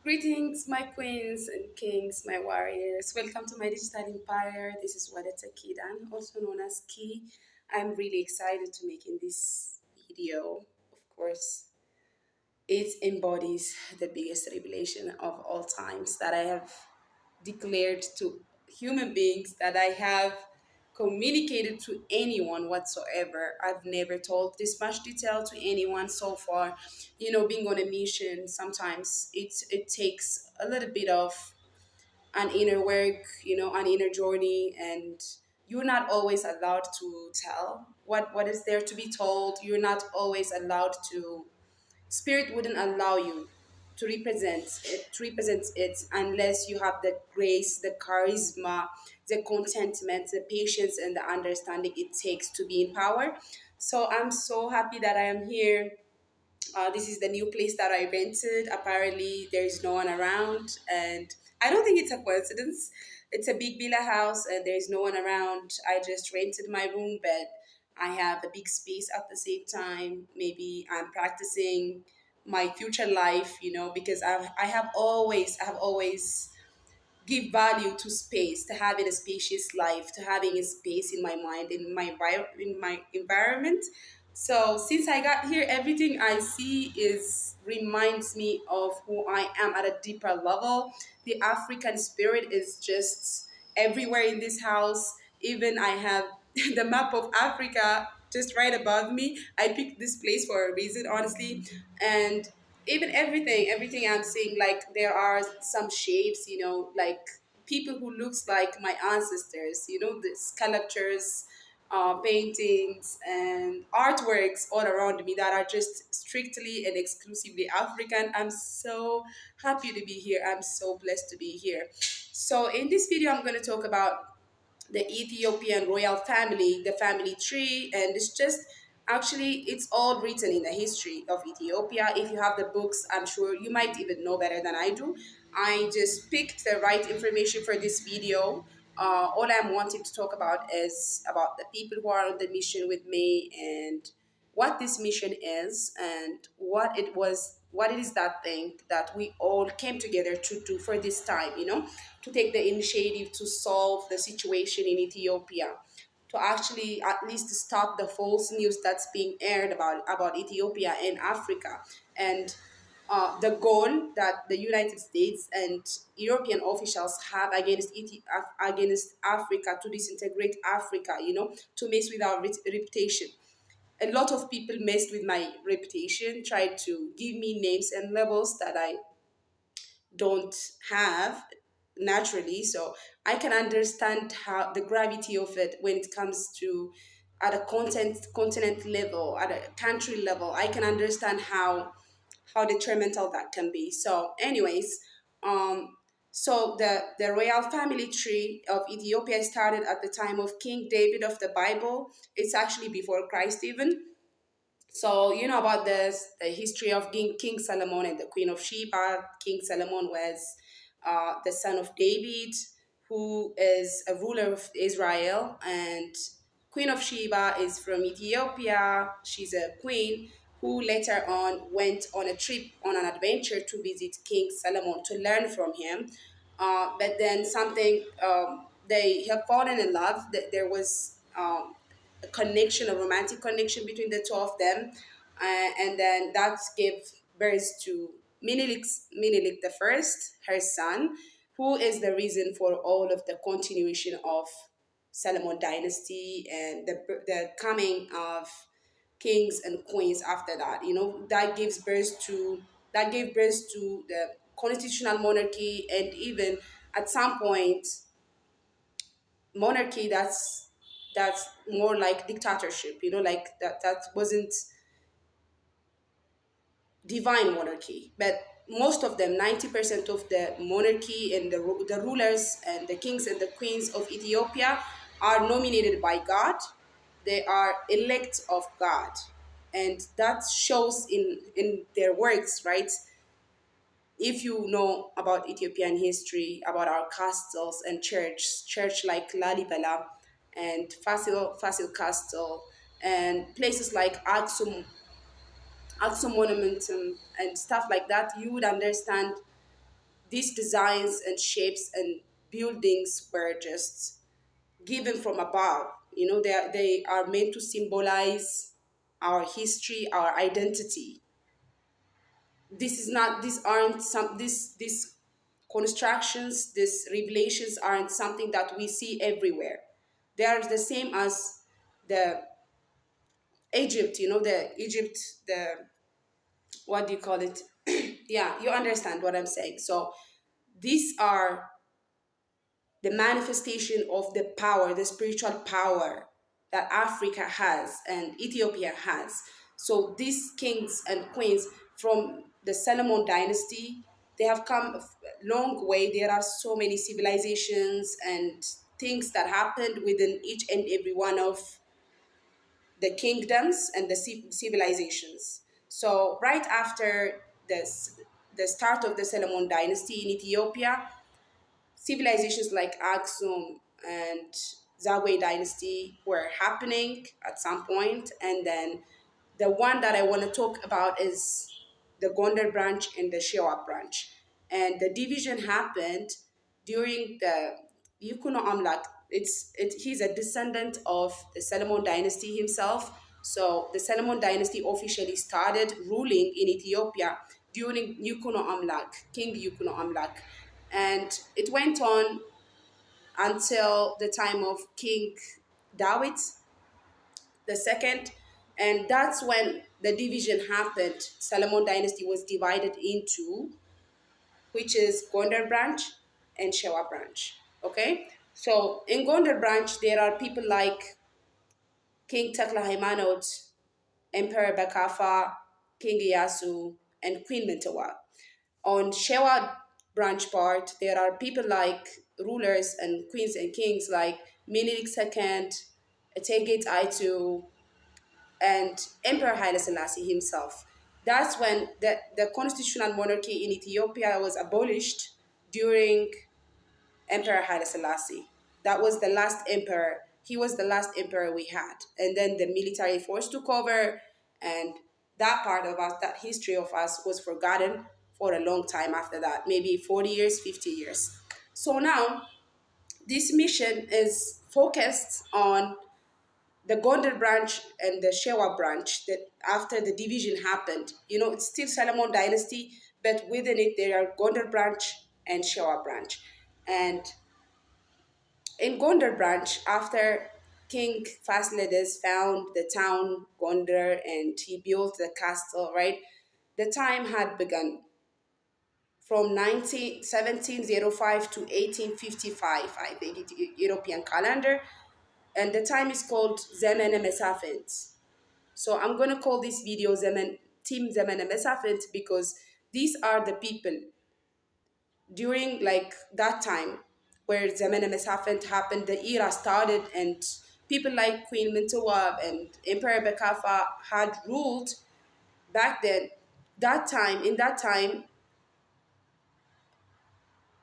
Greetings, my queens and kings, my warriors. Welcome to my digital empire. This is Wadeta Kidan, also known as Ki. I'm really excited to making this video. Of course, it embodies the biggest revelation of all times that I have declared to human beings, that I have communicated to anyone whatsoever. I've never told this much detail to anyone so far. Being on a mission, sometimes it takes a little bit of an inner work, an inner journey, and you're not always allowed to tell what is there to be told. You're not always allowed to. Spirit wouldn't allow you to represent it unless you have the grace, the charisma, the contentment, the patience, and the understanding it takes to be in power. So I'm so happy that I am here. This is the new place that I rented. Apparently, there is no one around, and I don't think it's a coincidence. It's a big villa house, and there is no one around. I just rented my room, but I have a big space at the same time. Maybe I'm practicing my future life, because I have always give value to space, to having a spacious life, to having a space in my mind, in my environment. So since I got here, everything I see is reminds me of who I am at a deeper level. The African spirit is just everywhere in this house. Even I have the map of Africa just right above me. I picked this place for a reason, honestly. And even everything I'm seeing, like there are some shapes, like people who looks like my ancestors, the sculptures, paintings and artworks all around me that are just strictly and exclusively African. I'm so happy to be here. I'm so blessed to be here. So in this video, I'm going to talk about the Ethiopian royal family, the family tree, and it's just actually it's all written in the history of Ethiopia. If you have the books, I'm sure you might even know better than I do. I just picked the right information for this video. All I'm wanting to talk about is about the people who are on the mission with me and what this mission is and what it is that thing that we all came together to do for this time, to take the initiative to solve the situation in Ethiopia, to actually at least stop the false news that's being aired about Ethiopia and Africa, and the goal that the United States and European officials have against Africa, to disintegrate Africa, to mess with our reputation. A lot of people messed with my reputation, tried to give me names and labels that I don't have naturally. So I can understand how the gravity of it when it comes to at a continent level, at a country level. I can understand how detrimental that can be. So, anyways, um, so the royal family tree of Ethiopia started at the time of King David of the Bible. It's actually before Christ even. So you know about the history of King Solomon and the Queen of Sheba. King Solomon was the son of David, who is a ruler of Israel, and Queen of Sheba is from Ethiopia. She's a queen who later on went on a trip, on an adventure to visit King Solomon to learn from him. But then something, they have fallen in love. There was a connection, a romantic connection between the two of them, and then that gave birth to Minilik the first, her son, who is the reason for all of the continuation of Solomon dynasty and the coming of kings and queens after that. That gave birth to the constitutional monarchy, and even at some point monarchy that's more like dictatorship, like that wasn't divine monarchy, but most of them, 90% of the monarchy and the rulers and the kings and the queens of Ethiopia are nominated by God. They are elect of God, and that shows in their works, right? If you know about Ethiopian history, about our castles and church like Lalibela and Fasil Castle, and places like Aksum Monumentum and stuff like that, you would understand these designs and shapes and buildings were just given from above. They are meant to symbolize our history, our identity. This is not these aren't some these constructions, these revelations aren't something that we see everywhere. They are the same as the Egypt, the Egypt, the what do you call it? Yeah, you understand what I'm saying. So these are the manifestation of the power, the spiritual power that Africa has and Ethiopia has. So these kings and queens from the Solomon dynasty, they have come a long way. There are so many civilizations and things that happened within each and every one of the kingdoms and the civilizations. So right after this, the start of the Solomon dynasty in Ethiopia, civilizations like Aksum and Zagwe dynasty were happening at some point, and then the one that I want to talk about is the Gondar branch and the Shewa branch. And the division happened during the Yukuno Amlak. He's a descendant of the Solomon dynasty himself. So the Solomon dynasty officially started ruling in Ethiopia during Yukuno Amlak, King Yukuno Amlak. And it went on until the time of King Dawit the second, and that's when the division happened. Solomon dynasty was divided into, which is Gondar branch and Shewa branch. Okay, so in Gondar branch there are people like King Takla Haimanot, Emperor Bakafa, King Iyasu, and Queen Mintawa. On Shewa branch part, there are people like rulers and queens and kings like Minilik II, Tegit Aitu, and Emperor Haile Selassie himself. That's when the constitutional monarchy in Ethiopia was abolished during Emperor Haile Selassie. That was the last emperor. He was the last emperor we had. And then the military force took over, and that part of us, that history of us, was forgotten for a long time after that, maybe 40 years, 50 years. So now, this mission is focused on the Gondar branch and the Shewa branch that after the division happened. It's still Solomon dynasty, but within it there are Gondar branch and Shewa branch. And in Gondar branch, after King Fasilides found the town Gondar and he built the castle, right? The time had begun from 1705 to 1855, I think, European calendar. And the time is called Zemene Mesafint. So I'm going to call this video Team Zemene Mesafint because these are the people during like that time where Zemene Mesafint happened, the era started, and people like Queen Mintawab and Emperor Bekafa had ruled back then. In that time,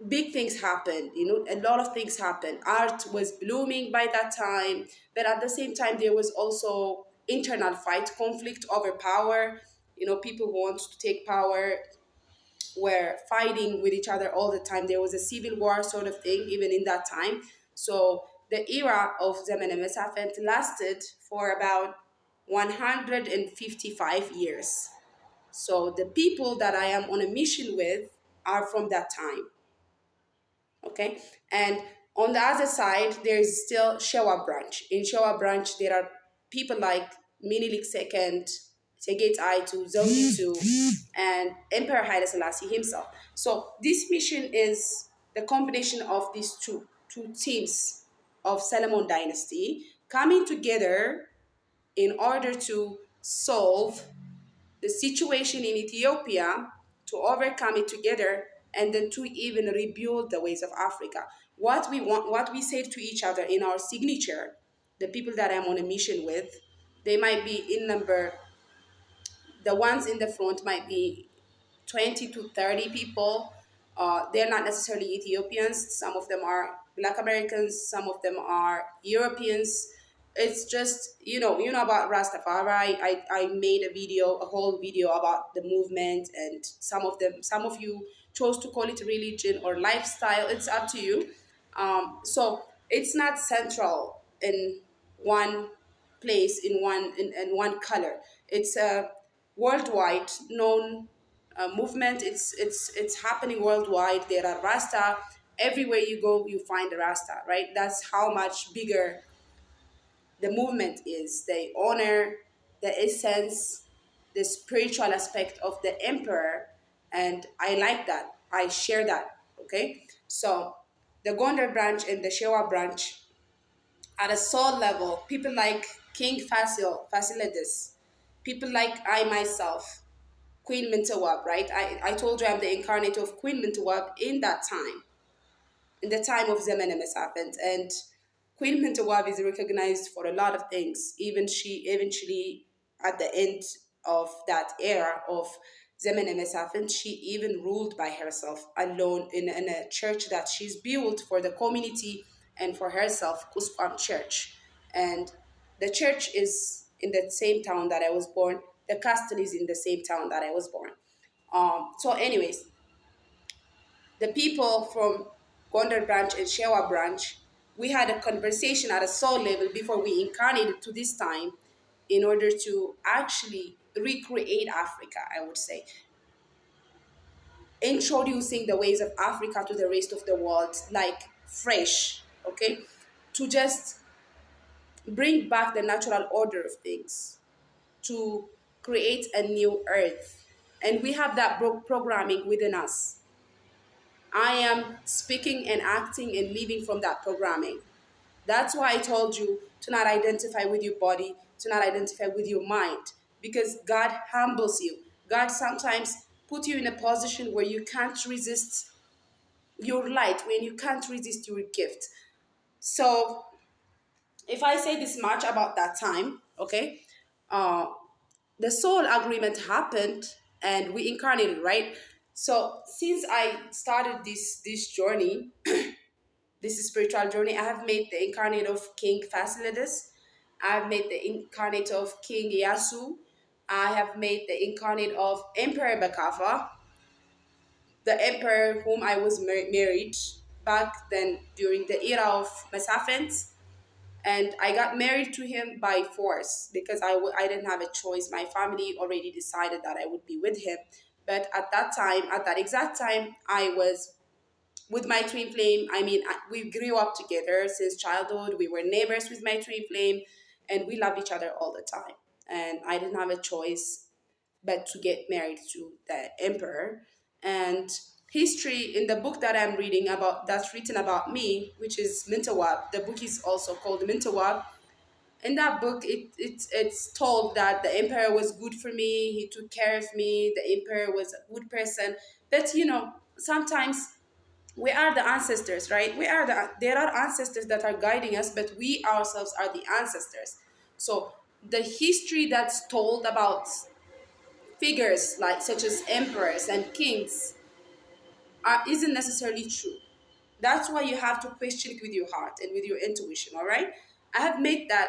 big things happened. A lot of things happened. Art was blooming by that time, but at the same time, there was also internal fight, conflict over power. People who want to take power were fighting with each other all the time. There was a civil war sort of thing even in that time. So the era of Zemene Mesafint lasted for about 155 years. So the people that I am on a mission with are from that time. Okay, and on the other side there is still Shewa branch. In Shewa branch there are people like Minilik II, Teget Aitu, Zongitu, and Emperor Haile Selassie himself. So this mission is the combination of these two teams of Solomon dynasty coming together in order to solve the situation in Ethiopia, to overcome it together, and then to even rebuild the ways of Africa. What we want, what we say to each other in our signature, the people that I'm on a mission with, they might be in number, the ones in the front might be 20 to 30 people. They're not necessarily Ethiopians. Some of them are Black Americans, some of them are Europeans, It's just, you know about Rastafari. I made a whole video about the movement, and some of you chose to call it religion or lifestyle. It's up to you. So it's not central in one place, in one color. It's a worldwide known movement. It's happening worldwide. There are Rasta everywhere you go. You find a Rasta, right? That's how much bigger the movement is. They honor the essence, the spiritual aspect of the emperor, and I like that. I share that. Okay, so the Gondar branch and the Shewa branch, at a soul level, people like King Fasilides, people like I myself, Queen Mintawab, right? I told you I'm the incarnate of Queen Mintawab in that time, in the time of Zemene Mesafint. And Queen Mintawab is recognized for a lot of things. Even she eventually, at the end of that era of Zemene Mesafint, she even ruled by herself alone in a church that she's built for the community and for herself, Kuskwam Church. And the church is in the same town that I was born. The castle is in the same town that I was born. So, anyways, the people from Gondar branch and Shewa branch, we had a conversation at a soul level before we incarnated to this time in order to actually recreate Africa, I would say. Introducing the ways of Africa to the rest of the world, like fresh, okay? To just bring back the natural order of things, to create a new earth. And we have that programming within us. I am speaking and acting and living from that programming. That's why I told you to not identify with your body, to not identify with your mind, because God humbles you. God sometimes put you in a position where you can't resist your light, when you can't resist your gift. So if I say this much about that time, okay, uh, the soul agreement happened and we incarnated, right? So since I started this journey, this spiritual journey, I have made the incarnate of King Fasilides. I've made the incarnate of King Yasu. I have made the incarnate of Emperor Bakafa, the emperor whom I was married back then during the era of Mesafint. And I got married to him by force because I didn't have a choice. My family already decided that I would be with him. But at that time, at that exact time, I was with my twin flame. I mean, we grew up together since childhood. We were neighbors with my twin flame, and we loved each other all the time. And I didn't have a choice but to get married to the emperor. And history in the book that I'm reading about, that's written about me, which is Mintawab. The book is also called Mintawab. In that book, it's told that the emperor was good for me. He took care of me. The emperor was a good person. But sometimes we are the ancestors, right? There are ancestors that are guiding us, but we ourselves are the ancestors. So the history that's told about figures like such as emperors and kings isn't necessarily true. That's why you have to question it with your heart and with your intuition, all right? I have made that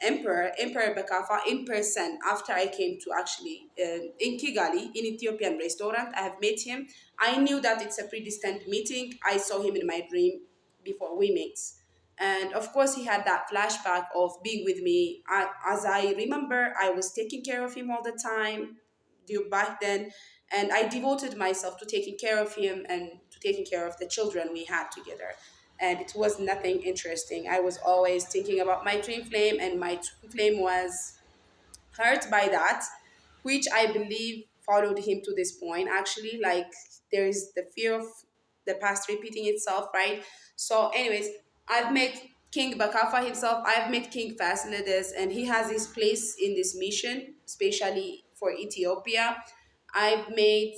Emperor Bakafa, in person after I came to actually in Kigali, in Ethiopian restaurant. I have met him. I knew that it's a predestined meeting. I saw him in my dream before we met. And of course, he had that flashback of being with me. As I remember, I was taking care of him all the time back then, and I devoted myself to taking care of him and to taking care of the children we had together. And it was nothing interesting. I was always thinking about my twin flame, and my twin flame was hurt by that, which I believe followed him to this point. Actually, like, there is the fear of the past repeating itself, right? So, anyways, I've met King Bakafa himself. I've met King Fasilides, and he has his place in this mission, especially for Ethiopia. I've made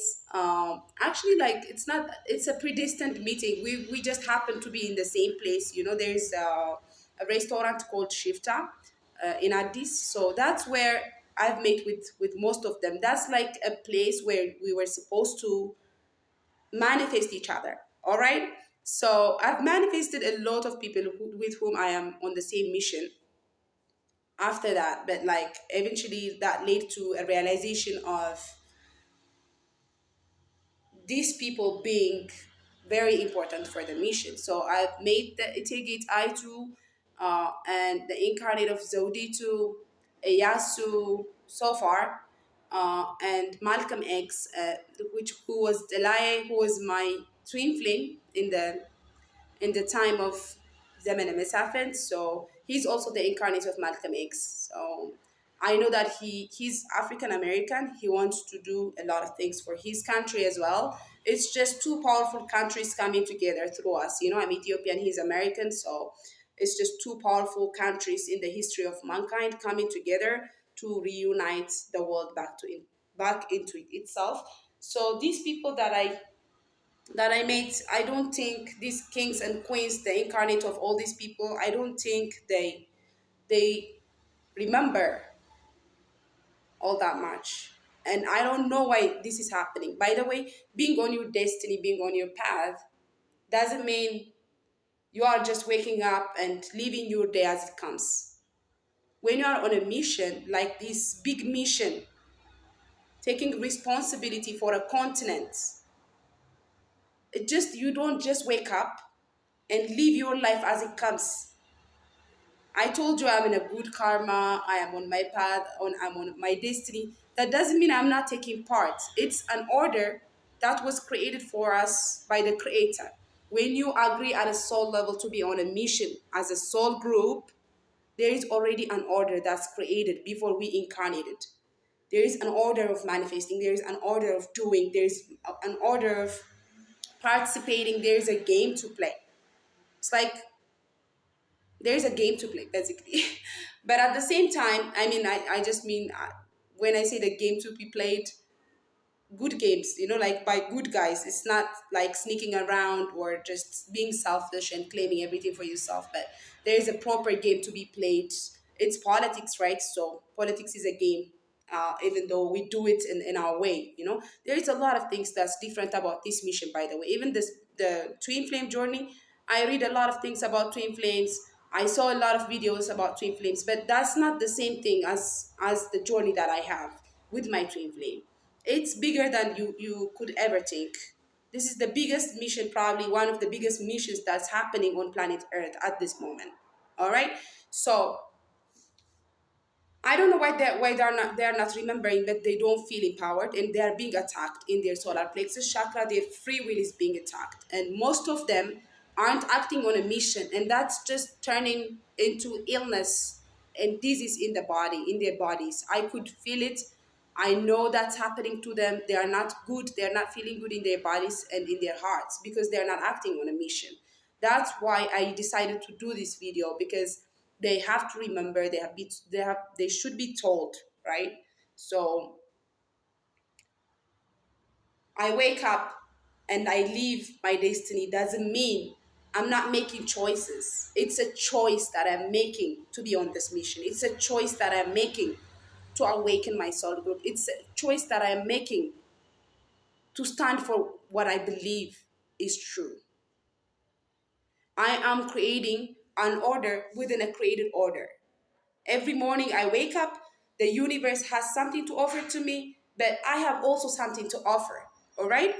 actually, like, it's a predestined meeting. We just happen to be in the same place. There's a restaurant called Shifta in Addis. So that's where I've met with most of them. That's like a place where we were supposed to manifest each other. All right. So I've manifested a lot of people with whom I am on the same mission. after that, but like eventually that led to a realization of these people being very important for the mission. So I've made the Itegate I2 and the incarnate of Zodi2, Eyasu so far, and Malcolm X, which who was Delay, who was my twin flame in the time of Zemene Mesafint. So he's also the incarnate of Malcolm X. So I know that he's African American. He wants to do a lot of things for his country as well. It's just two powerful countries coming together through us. You know, I'm Ethiopian, he's American, so it's just two powerful countries in the history of mankind coming together to reunite the world back into itself. So these people that I made, I don't think these kings and queens, the incarnate of all these people, I don't think they remember all that much. And I don't know why this is happening. By the way, being on your destiny, being on your path, doesn't mean you are just waking up and living your day as it comes. When you are on a mission, like this big mission, taking responsibility for a continent, it just you don't just wake up and live your life as it comes. I told you I'm in a good karma, I am on my path, I'm on my destiny. That doesn't mean I'm not taking part. It's an order that was created for us by the creator. When you agree at a soul level to be on a mission as a soul group, there is already an order that's created before we incarnated. There is an order of manifesting, there is an order of doing, there's an order of participating, there's a game to play. It's like there's a game to play basically. But at the same time, I mean, I just mean when I say the game to be played, good games, you know, like by good guys. It's not like sneaking around or just being selfish and claiming everything for yourself, but there is a proper game to be played. It's politics, right? So politics is a game, even though we do it in our way, you know. There is a lot of things that's different about this mission, by the way. Even this, the twin flame journey, I read a lot of things about twin flames. I saw a lot of videos about twin flames, but that's not the same thing as the journey that I have with my twin flame. It's bigger than you could ever think. This is the biggest mission, probably one of the biggest missions that's happening on planet Earth at this moment. All right. So I don't know why they're not remembering, but they don't feel empowered and they are being attacked in their solar plexus chakra. Their free will is being attacked, and most of them aren't acting on a mission, and that's just turning into illness and disease in the body, in their bodies. I could feel it. I know that's happening to them. They are not good. They are not feeling good in their bodies and in their hearts because they are not acting on a mission. That's why I decided to do this video, because they have to remember, they should be told, right? So I wake up and I live my destiny doesn't mean I'm not making choices. It's a choice that I'm making to be on this mission. It's a choice that I'm making to awaken my soul group. It's a choice that I'm making to stand for what I believe is true. I am creating an order within a created order. Every morning I wake up, the universe has something to offer to me, but I have also something to offer. All right?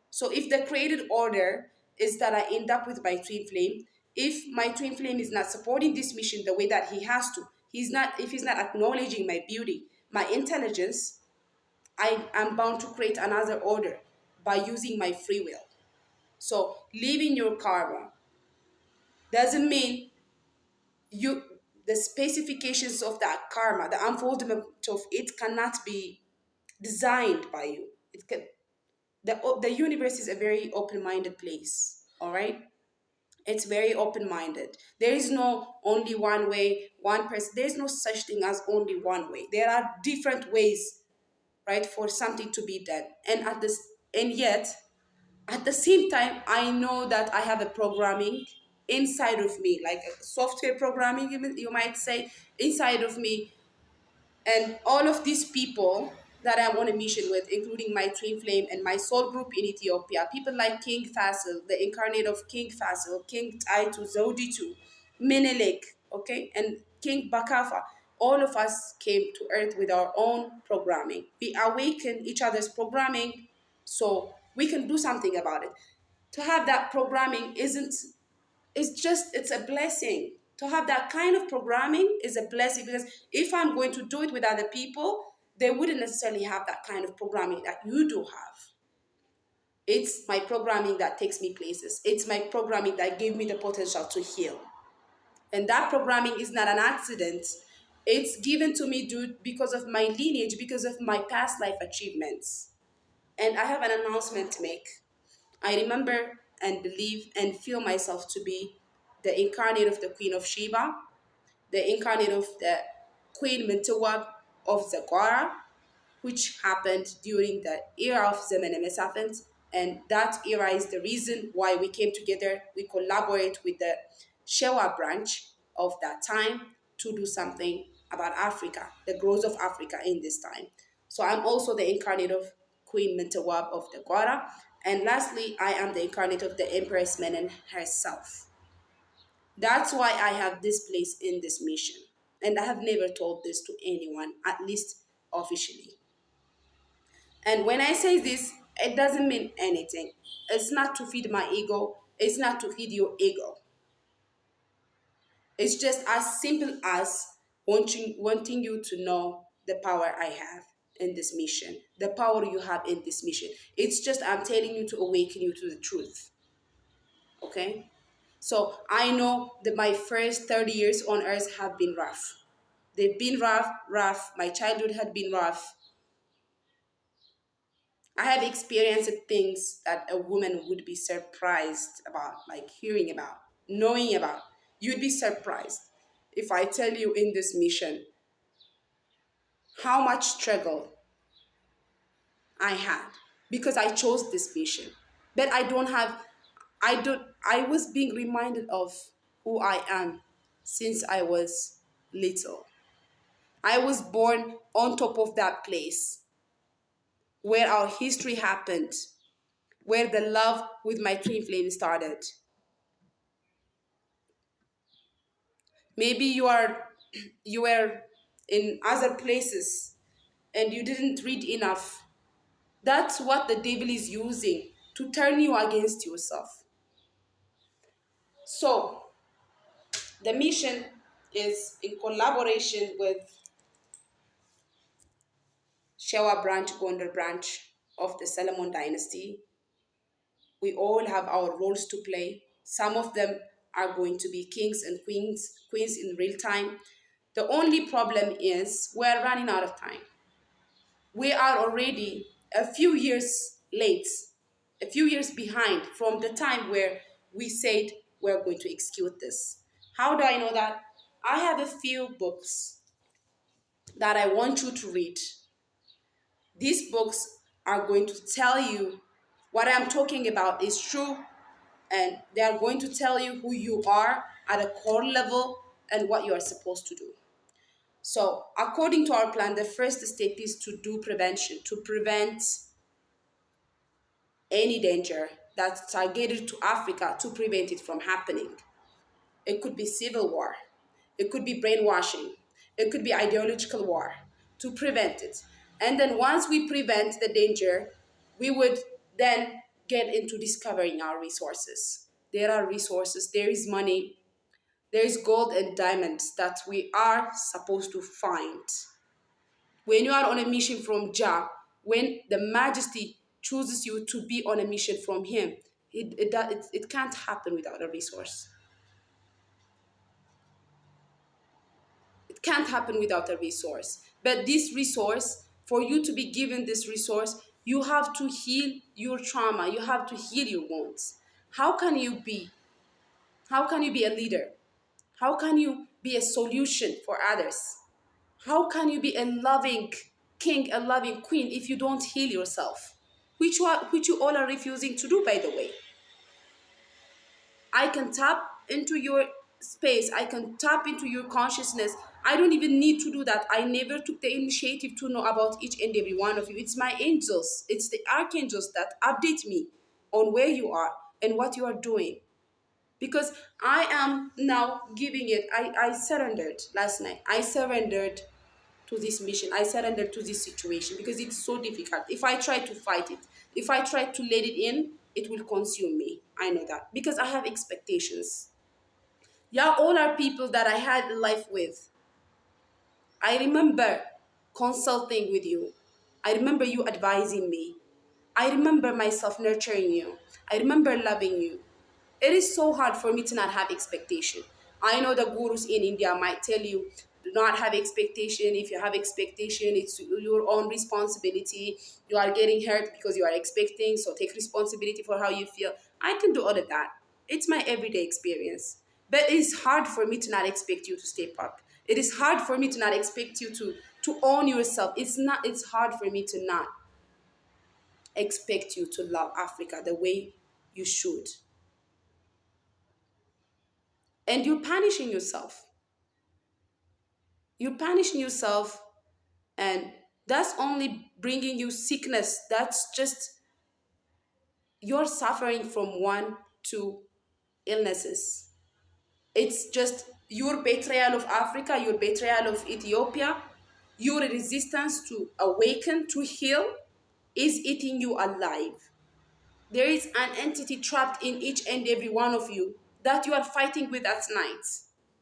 So if the created order is that I end up with my twin flame, if my twin flame is not supporting this mission the way that he has to, if he's not acknowledging my beauty, my intelligence, I am bound to create another order by using my free will. So leaving your karma doesn't mean you the specifications of that karma, the unfoldment of it cannot be designed by you. It can the universe is a very open-minded place, all right? It's very open-minded. There is no only one way, one person. There's no such thing as only one way. There are different ways, right, for something to be done. And yet at the same time, I know that I have a programming inside of me, like a software programming, you might say, inside of me. And all of these people that I'm on a mission with, including my twin flame and my soul group in Ethiopia, people like King Fasil, the incarnate of King Fasil, King Taitu, Zodi2, Menelik, okay, and King Bakafa. All of us came to Earth with our own programming. We awaken each other's programming so we can do something about it. To have that programming isn't, it's a blessing. To have that kind of programming is a blessing, because if I'm going to do it with other people, they wouldn't necessarily have that kind of programming that you do have. It's my programming that takes me places. It's my programming that gave me the potential to heal. And that programming is not an accident. It's given to me due because of my lineage, because of my past life achievements. And I have an announcement to make. I remember and believe and feel myself to be the incarnate of the Queen of Sheba, the incarnate of the Queen Mentawab of Zagara, which happened during the era of Zemene Mesafint. And that era is the reason why we came together. We collaborate with the Shewa branch of that time to do something about Africa, the growth of Africa in this time. So I'm also the incarnate of Queen Mentawab of the Gwara. And lastly, I am the incarnate of the Empress Menen herself. That's why I have this place in this mission. And I have never told this to anyone, at least officially. And when I say this, it doesn't mean anything. It's not to feed my ego, it's not to feed your ego. It's just as simple as wanting you to know the power I have in this mission, the power you have in this mission. It's just I'm telling you to awaken you to the truth. Okay? So I know that my first 30 years on earth have been rough. They've been rough. My childhood had been rough. I have experienced things that a woman would be surprised about, like hearing about, knowing about. You'd be surprised if I tell you in this mission how much struggle I had because I chose this mission. But I was being reminded of who I am since I was little. I was born on top of that place where our history happened, where the love with my twin flame started. Maybe you were in other places and you didn't read enough. That's what the devil is using to turn you against yourself. So the mission is in collaboration with Shewa branch, Gondar branch of the Solomon dynasty. We all have our roles to play. Some of them are going to be kings and queens in real time. The only problem is we're running out of time. We are already a few years late, a few years behind from the time where we said we're going to execute this. How do I know that? I have a few books that I want you to read. These books are going to tell you what I'm talking about is true, and they are going to tell you who you are at a core level and what you are supposed to do. So, according to our plan, the first step is to do prevention, to prevent any danger that's targeted to Africa, to prevent it from happening. It could be civil war, it could be brainwashing, it could be ideological war, to prevent it. And then once we prevent the danger, we would then get into discovering our resources. There are resources, there is money, there is gold and diamonds that we are supposed to find. When you are on a mission from Jah, when the Majesty chooses you to be on a mission from Him, it can't happen without a resource. It can't happen without a resource. But this resource, for you to be given this resource, you have to heal your trauma. You have to heal your wounds. How can you be? How can you be a leader? How can you be a solution for others? How can you be a loving king, a loving queen if you don't heal yourself? Which you all are refusing to do, by the way. I can tap into your space. I can tap into your consciousness. I don't even need to do that. I never took the initiative to know about each and every one of you. It's my angels. It's the archangels that update me on where you are and what you are doing. because I am now giving it. I surrendered last night. I surrendered to this mission. I surrendered to this situation because it's so difficult. If I try to fight it, if I try to let it in, it will consume me. I know that because I have expectations. Yeah, all are people that I had life with. I remember consulting with you. I remember you advising me. I remember myself nurturing you. I remember loving you. It is so hard for me to not have expectation. I know the gurus in India might tell you, do not have expectation. If you have expectation, it's your own responsibility. You are getting hurt because you are expecting, so take responsibility for how you feel. I can do all of that. It's my everyday experience. But it is hard for me to not expect you to step up. It is hard for me to not expect you to own yourself. It's hard for me to not expect you to love Africa the way you should. And you're punishing yourself. You're punishing yourself, and that's only bringing you sickness. That's just you're suffering from one, two illnesses. It's just your betrayal of Africa, your betrayal of Ethiopia, your resistance to awaken, to heal, is eating you alive. There is an entity trapped in each and every one of you that you are fighting with at night.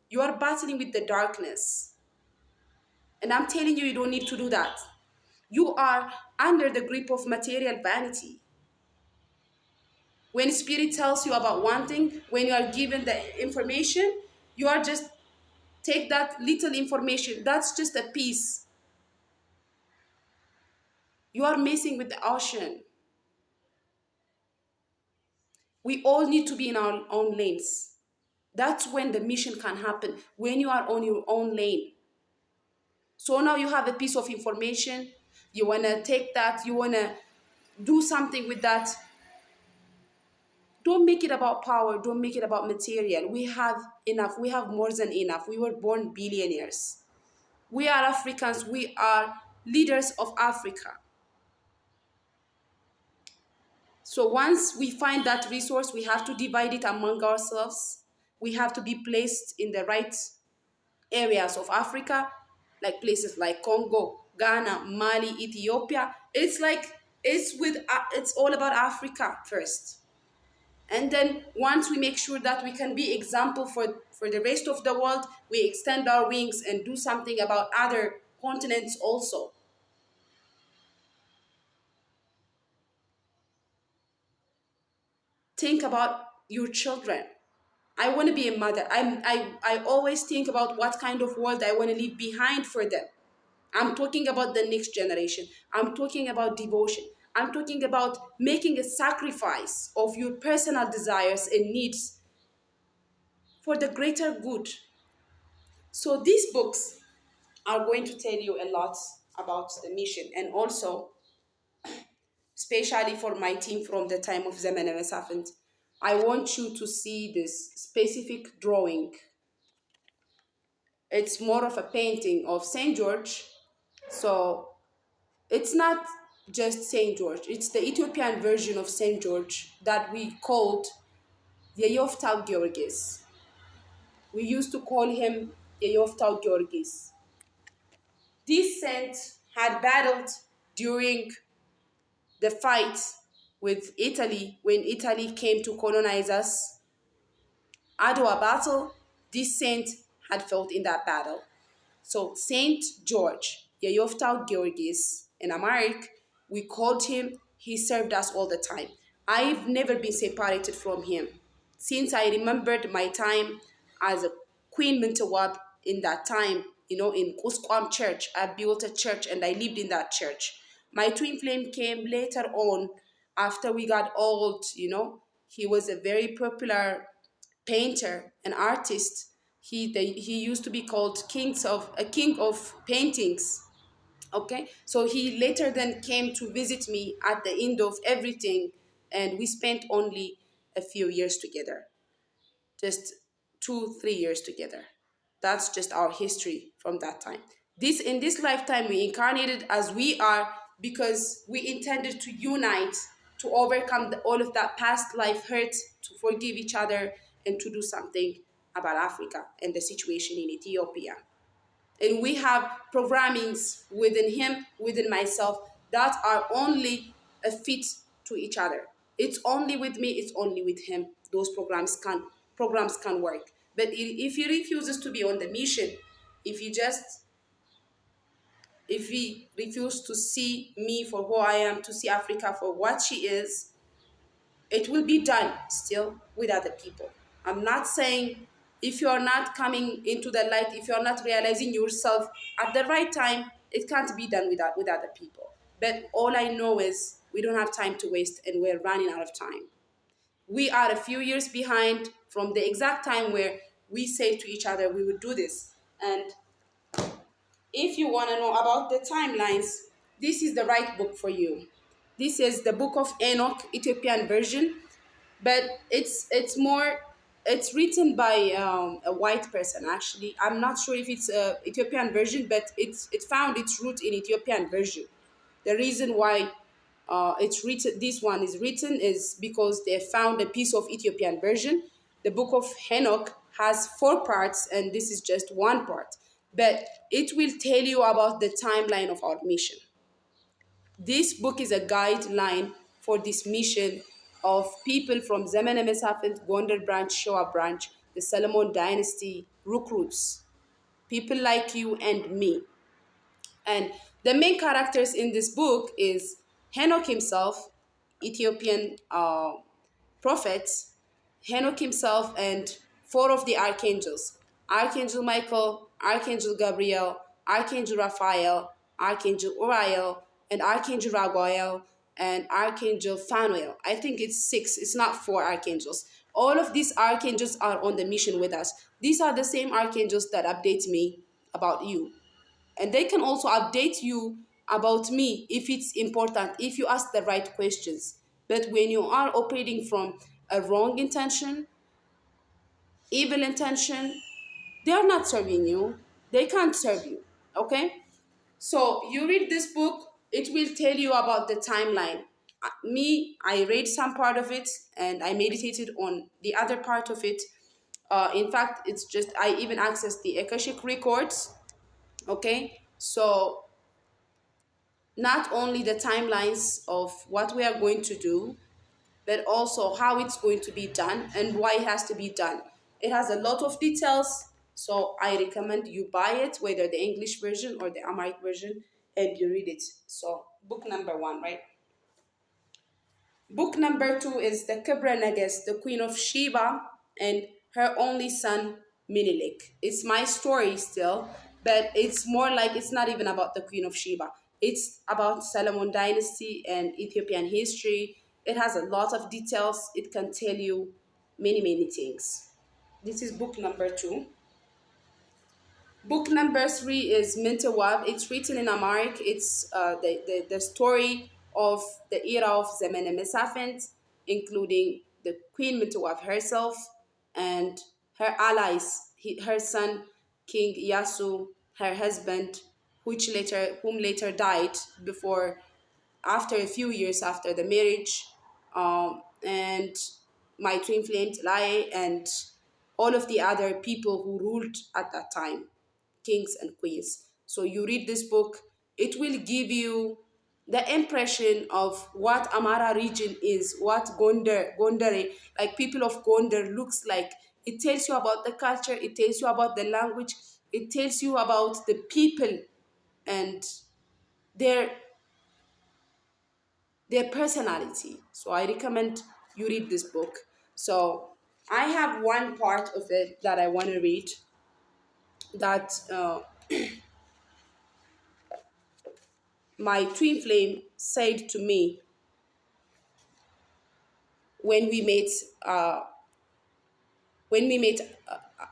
You are battling with the darkness. And I'm telling you, you don't need to do that. You are under the grip of material vanity. When spirit tells you about one thing, when you are given the information, you are just take that little information. That's just a piece. You are messing with the ocean. We all need to be in our own lanes. That's when the mission can happen, when you are on your own lane. So now you have a piece of information, you want to take that, you want to do something with that. Don't make it about power, don't make it about material. We have enough, we have more than enough. We were born billionaires. We are Africans, we are leaders of Africa. So once we find that resource, we have to divide it among ourselves. We have to be placed in the right areas of Africa, like places like Congo, Ghana, Mali, Ethiopia. It's all about Africa first. And then once we make sure that we can be example for the rest of the world, we extend our wings and do something about other continents also. Think about your children. I want to be a mother. I always think about what kind of world I want to leave behind for them. I'm talking about the next generation. I'm talking about devotion. I'm talking about making a sacrifice of your personal desires and needs for the greater good. So these books are going to tell you a lot about the mission, and also, especially for my team from the time of Zemene Mesafint, I want you to see this specific drawing. It's more of a painting of Saint George. So it's not just Saint George, it's the Ethiopian version of Saint George that we called Yeyoftal Georgis. We used to call him Yeyoftal Georgis. This saint had battled during the fight with Italy when Italy came to colonize us. Adwa battle, this saint had fought in that battle. So Saint George, Yeyoftal Georgis in Amharic, we called him. He served us all the time. I've never been separated from him. Since I remembered my time as a Queen Mintawab in that time, in Kuskwam Church, I built a church and I lived in that church. My twin flame came later on after we got old. He was a very popular painter, an artist. He used to be called a king of paintings. Okay, so he later then came to visit me at the end of everything, and we spent only a few years together, just 2 3 years together. That's just our history from that time. This in this lifetime we incarnated as we are because we intended to unite, to overcome all of that past life hurt, to forgive each other, and to do something about Africa and the situation in Ethiopia. And we have programmings within him, within myself, that are only a fit to each other. It's only with me, it's only with him. Those programs can work. But if he refuses to be on the mission, if he just if he refuses to see me for who I am, to see Africa for what she is, it will be done still with other people. I'm not saying if you're not coming into the light, if you're not realizing yourself at the right time, it can't be done with other people. But all I know is we don't have time to waste and we're running out of time. We are a few years behind from the exact time where we said to each other we would do this. And if you want to know about the timelines, this is the right book for you. This is the Book of Enoch, Ethiopian version, but it's written by a white person. Actually, I'm not sure if it's a Ethiopian version, but it found its root in Ethiopian version. The reason why it's written, this one is written, is because they found a piece of Ethiopian version. The Book of Enoch has 4 parts, and this is just one part, but it will tell you about the timeline of our mission. This book is a guideline for this mission of people from Zemene, Mesafint, Gondar branch, Shoa branch, the Solomon dynasty recruits, people like you and me. And the main characters in this book is Enoch himself, Ethiopian prophets, Enoch himself, and 4 of the archangels: Archangel Michael, Archangel Gabriel, Archangel Raphael, Archangel Uriel, and Archangel Raguel, and Archangel Phanuel. I think it's 6, it's not 4 archangels. All of these archangels are on the mission with us. These are the same archangels that update me about you. And they can also update you about me if it's important, if you ask the right questions. But when you are operating from a wrong intention, evil intention, they are not serving you. They can't serve you. Okay? So you read this book, it will tell you about the timeline. Me, I read some part of it and I meditated on the other part of it. In fact, it's just, I even accessed the Akashic records. Okay? So not only the timelines of what we are going to do, but also how it's going to be done and why it has to be done. It has a lot of details, so I recommend you buy it, whether the English version or the Amharic version, and you read it. So, book number 1, right? Book number 2 is the Kibra Nagas, the Queen of Sheba, and her only son, Minilik. It's my story still, but it's more like, it's not even about the Queen of Sheba. It's about Solomon dynasty and Ethiopian history. It has a lot of details. It can tell you many, many things. This is book number 2. Book number 3 is Mintawab. It's written in Amharic. It's the story of the era of Zemene Mesafint, including the Queen Mintawab herself and her allies, her son King Yasu, her husband, whom later died before, after a few years after the marriage, and my twin flame Lai, and all of the other people who ruled at that time, kings and queens. So you read this book, it will give you the impression of what Amara region is, what Gondare, like people of Gondar looks like. It tells you about the culture, it tells you about the language, it tells you about the people and their their personality. So I recommend you read this book. So I have one part of it that I want to read, that my twin flame said to me when we met uh, when we met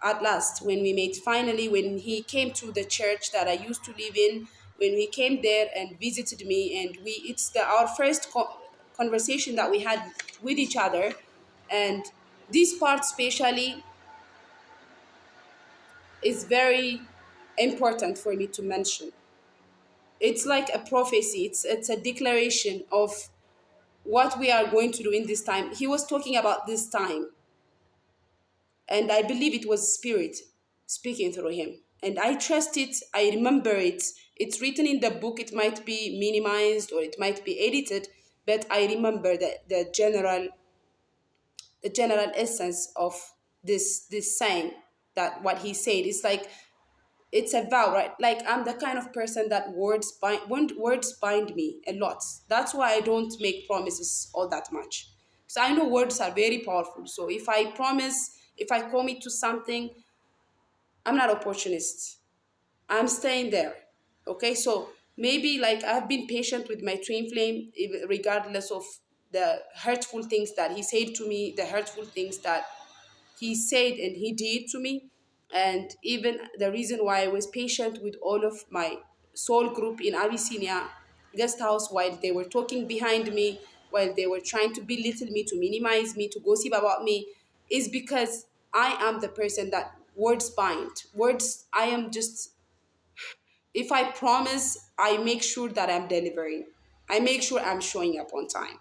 at last, when we met finally, when he came to the church that I used to live in, when he came there and visited me, and it's our first conversation that we had with each other. And this part especially is very important for me to mention. It's like a prophecy, it's a declaration of what we are going to do in this time. He was talking about this time. And I believe it was spirit speaking through him. And I trust it. I remember it. It's written in the book. It might be minimized or it might be edited, but I remember the general essence of this saying, that what he said is like, it's a vow, right? Like, I'm the kind of person that words bind me a lot. That's why I don't make promises all that much. So I know words are very powerful. So if I promise, if I commit to something, I'm not opportunist. I'm staying there. Okay, so maybe like I've been patient with my twin flame, regardless of the hurtful things that he said to me, the hurtful things that he said and he did to me. And even the reason why I was patient with all of my soul group in Abyssinia guest house, while they were talking behind me, while they were trying to belittle me, to minimize me, to gossip about me, is because I am the person that words bind. Words, I am just, if I promise, I make sure that I'm delivering. I make sure I'm showing up on time.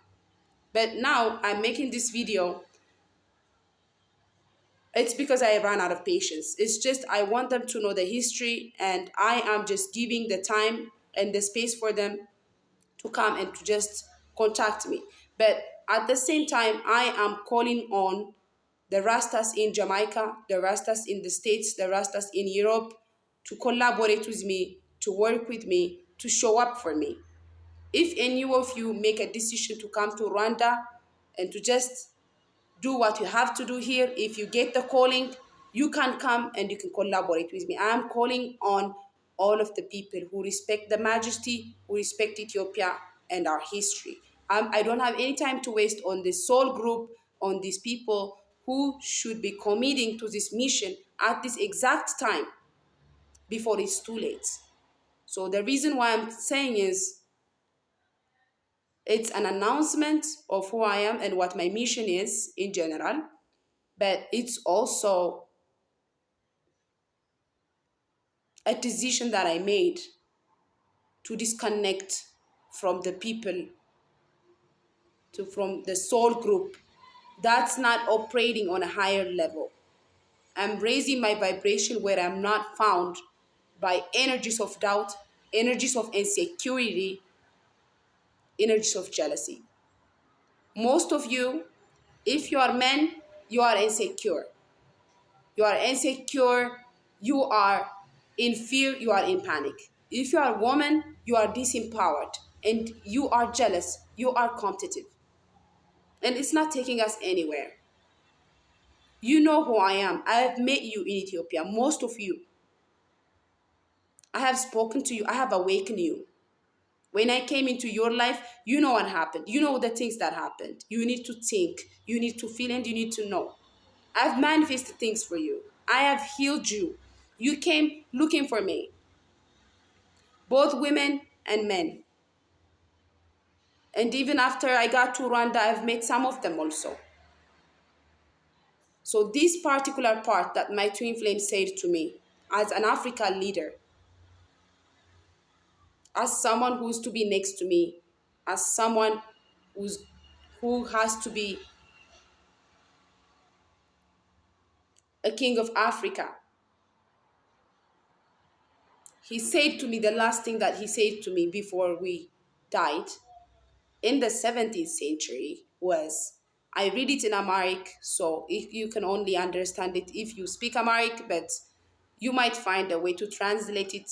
But now I'm making this video, it's because I ran out of patience. It's just I want them to know the history, and I am just giving the time and the space for them to come and to just contact me. But at the same time, I am calling on the Rastas in Jamaica, the Rastas in the States, the Rastas in Europe to collaborate with me, to work with me, to show up for me. If any of you make a decision to come to Rwanda and to just do what you have to do here, if you get the calling, you can come and you can collaborate with me. I am calling on all of the people who respect the majesty, who respect Ethiopia and our history. I don't have any time to waste on this soul group, on these people who should be committing to this mission at this exact time before it's too late. So the reason why I'm saying is, it's an announcement of who I am and what my mission is in general, but it's also a decision that I made to disconnect from the people, from the soul group that's not operating on a higher level. I'm raising my vibration where I'm not found by energies of doubt, energies of insecurity, energies of jealousy. Most of you, if you are men, you are insecure. You are insecure, you are in fear, you are in panic. If you are a woman, you are disempowered and you are jealous, you are competitive. And it's not taking us anywhere. You know who I am. I have met you in Ethiopia, most of you. I have spoken to you, I have awakened you. When I came into your life, you know what happened. You know the things that happened. You need to think, you need to feel, and you need to know. I've manifested things for you. I have healed you. You came looking for me, both women and men. And even after I got to Rwanda, I've met some of them also. So this particular part that my twin flame said to me, as an African leader, as someone who's to be next to me, as someone who has to be a king of Africa, he said to me, the last thing that he said to me before we died in the 17th century was, I read it in Amharic, so if you can only understand it if you speak Amharic, but you might find a way to translate it.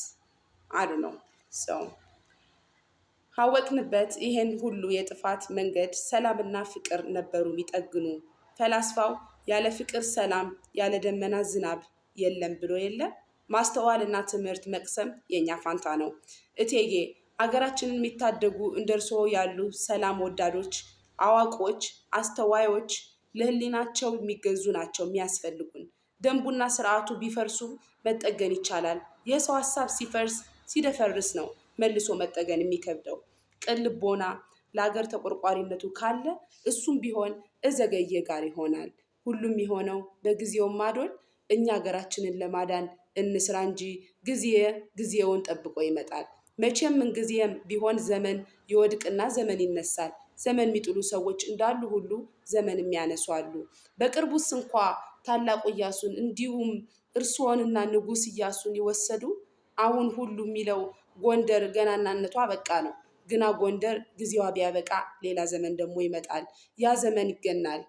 I don't know. So ካወቅንበት ይህን ሁሉ የጥፋት መንገድ ሰላምና ፍቅር ነበሩ የሚጠግኑ ፈላስፋው ያለ ፍቅር ሰላም ያለ ደመና ዝናብ የለም ብሎ የለ ማስተዋልና ትምህርት መቅሰም የኛ ፋንታ ነው እቴጌ አገራችንን የሚታደጉ እንደርሶ ያሉ ሰላም ወዳዶች አዋቆች አስተዋዮች ለህሊናቸው የሚገዙ ናቸው የሚያስፈልጉን ደንቡና ስርዓቱ ቢፈርሱ መጠገን ይቻላል የሰው ሐሳብ ሲፈርስ ሲደፈርስ ነው መልሶ መጠገን የሚከብደው ቅልቦና ለሀገር ተቆርቋሪነቱ ካለ እሱም ቢሆን እዘገየ ጋር ይሆናል ሁሉም የሆነው በጊዜው ማዶል እኛ ሀገራችንን ለማዳን እንስራ እንጂ ጊዜውን ጠብቆ ይመጣል መቼም ምን ጊዜም ቢሆን ዘመን ይወድቅና ዘመን ይነሳል ዘመን የሚጥሉ ሰዎች እንዳሉ ሁሉ ዘመን የሚያነሱ አሉ። በቅርቡስ እንኳ ታላቁ ኢያሱን እንዲሁም እርስዎንና ንጉሥ ኢያሱን የወሰዱ አሁን ሁሉ የሚለው ጎንደር ገናናነቷ በቃ ነው። ግና ጎንደር ጊዜዋ ቢያበቃ ሌላ ዘመን ደግሞ ይመጣል። ያ ዘመን ይገናል።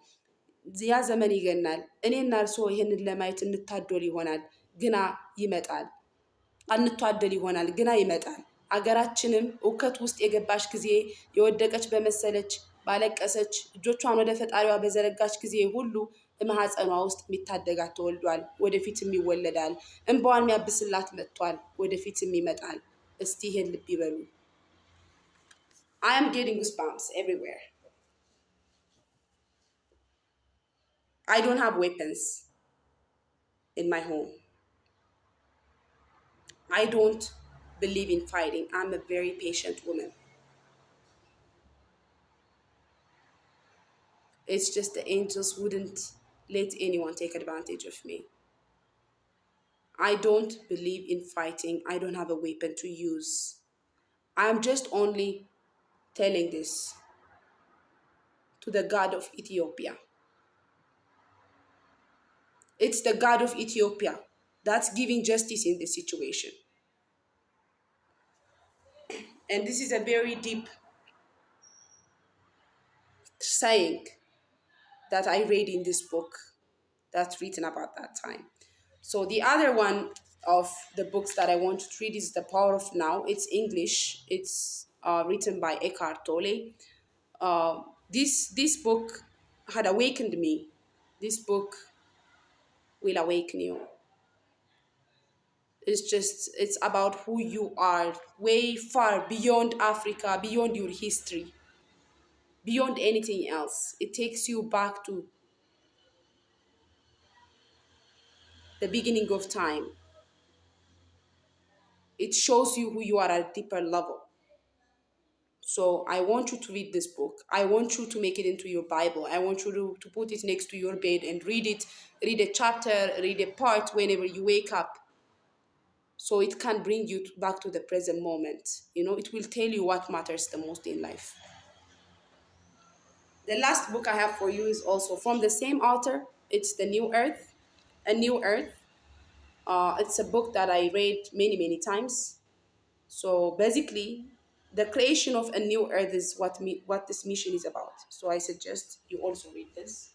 ያ ዘመን ይገናል። እኔና እርስዎ ይህንን ለማየት እንታደል ይሆናል፣ ግና ይመጣል። አንቷደል ይሆናል፣ ግና ይመጣል። አገራችንም እውከት ውስጥ የገባች ጊዜ የወደቀች በመሰለች ባለቀሰች እጆቿን ወደ ፈጣሪዋ በዘረጋች ጊዜ ሁሉ ማህፀኗ ውስጥ የሚታደጋት ተወልዷል፣ ወደፊትም ይወለዳል። እንባዋን የሚያብስላት መጥቷል፣ ወደፊትም ይመጣል። እስቲ ይሄን ልብ ይበሉ። I am getting goosebumps everywhere. I don't have weapons in my home. I don't believe in fighting. I'm a very patient woman. It's just the angels wouldn't let anyone take advantage of me. I don't believe in fighting. I don't have a weapon to use. I'm just only telling this to the God of Ethiopia. It's the God of Ethiopia that's giving justice in this situation. And this is a very deep saying that I read in this book that's written about that time. So the other one of the books that I want to read is The Power of Now. It's English. It's written by Eckhart Tolle. This book had awakened me. This book will awaken you. It's about who you are, way far beyond Africa, beyond your history, beyond anything else. It takes you back to the beginning of time. It shows you who you are at a deeper level. So I want you to read this book. I want you to make it into your Bible. I want you to put it next to your bed and read it. Read a chapter, read a part whenever you wake up. So it can bring you back to the present moment. You know, it will tell you what matters the most in life. The last book I have for you is also from the same author. It's The New Earth, A New Earth. It's a book that I read many, many times. So basically, the creation of a new earth is what this mission is about. So I suggest you also read this.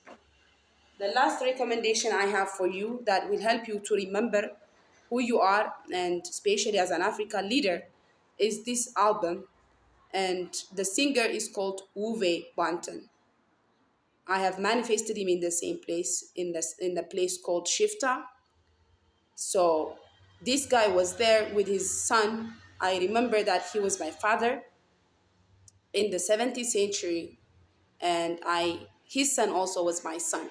The last recommendation I have for you that will help you to remember who you are, and especially as an African leader, is this album. And the singer is called Uwe Banton. I have manifested him in the same place, in the place called Shifta. So this guy was there with his son. I remember that he was my father in the 17th century, and his son also was my son.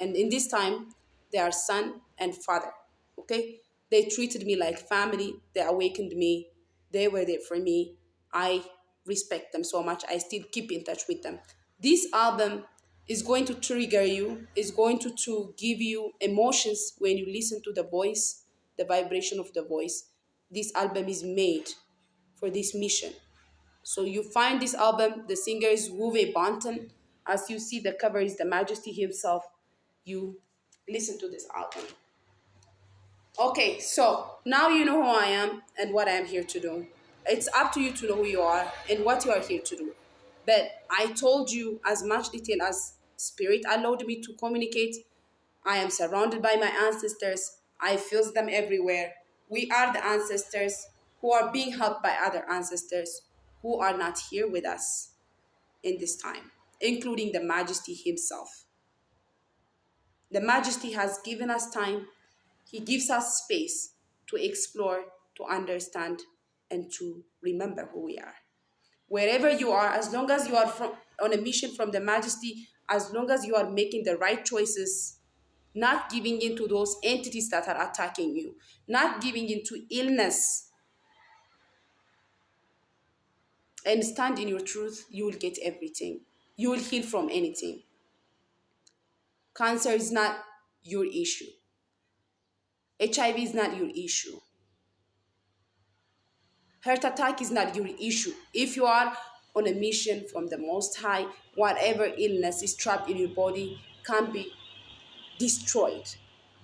And in this time, they are son and father. Okay, they treated me like family. They awakened me. They were there for me. I respect them so much. I still keep in touch with them. This album is going to trigger you, is going to give you emotions when you listen to the voice, the vibration of the voice. This album is made for this mission. So you find this album, the singer is Uwe Banton. As you see, the cover is the Majesty himself. You listen to this album. Okay, so now you know who I am and what I am here to do. It's up to you to know who you are and what you are here to do. But I told you as much detail as Spirit allowed me to communicate. I am surrounded by my ancestors. I feel them everywhere. We are the ancestors who are being helped by other ancestors who are not here with us in this time, including the Majesty himself. The Majesty has given us time. He gives us space to explore, to understand, and to remember who we are. Wherever you are, as long as you are on a mission from the Majesty, as long as you are making the right choices, not giving in to those entities that are attacking you, not giving into illness, and stand in your truth, you will get everything. You will heal from anything. Cancer is not your issue. HIV is not your issue. Heart attack is not your issue. If you are on a mission from the Most High. Whatever illness is trapped in your body can be destroyed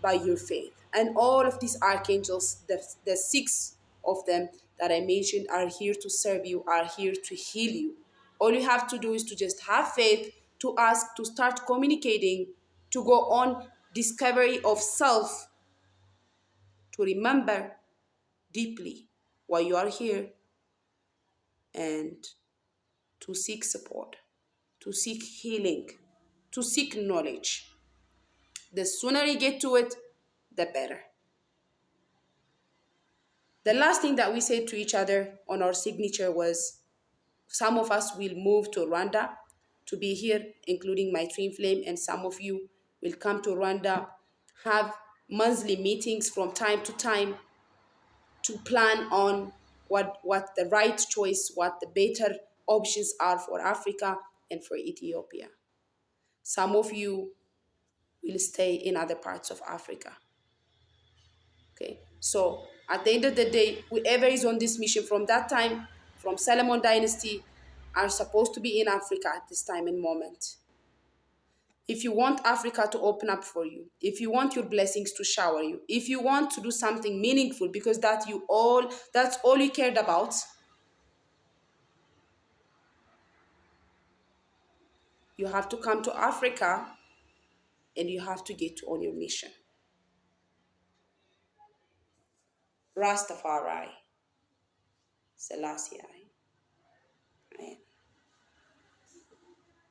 by your faith. And all of these archangels, the six of them that I mentioned, are here to serve you, are here to heal you. All you have to do is to just have faith, to ask, to start communicating, to go on discovery of self, to remember deeply why you are here, and to seek support, to seek healing, to seek knowledge. The sooner you get to it, the better. The last thing that we said to each other on our signature was some of us will move to Rwanda to be here, including my twin flame, and some of you will come to Rwanda, have monthly meetings from time to time to plan on what the right choice, what the better options are for Africa and for Ethiopia. Some of you will stay in other parts of Africa. Okay, so at the end of the day, whoever is on this mission from that time, from Solomon dynasty, are supposed to be in Africa at this time and moment. If you want Africa to open up for you, if you want your blessings to shower you, if you want to do something meaningful, because that's all you cared about, you have to come to Africa and you have to get on your mission. Rastafari, Selassie.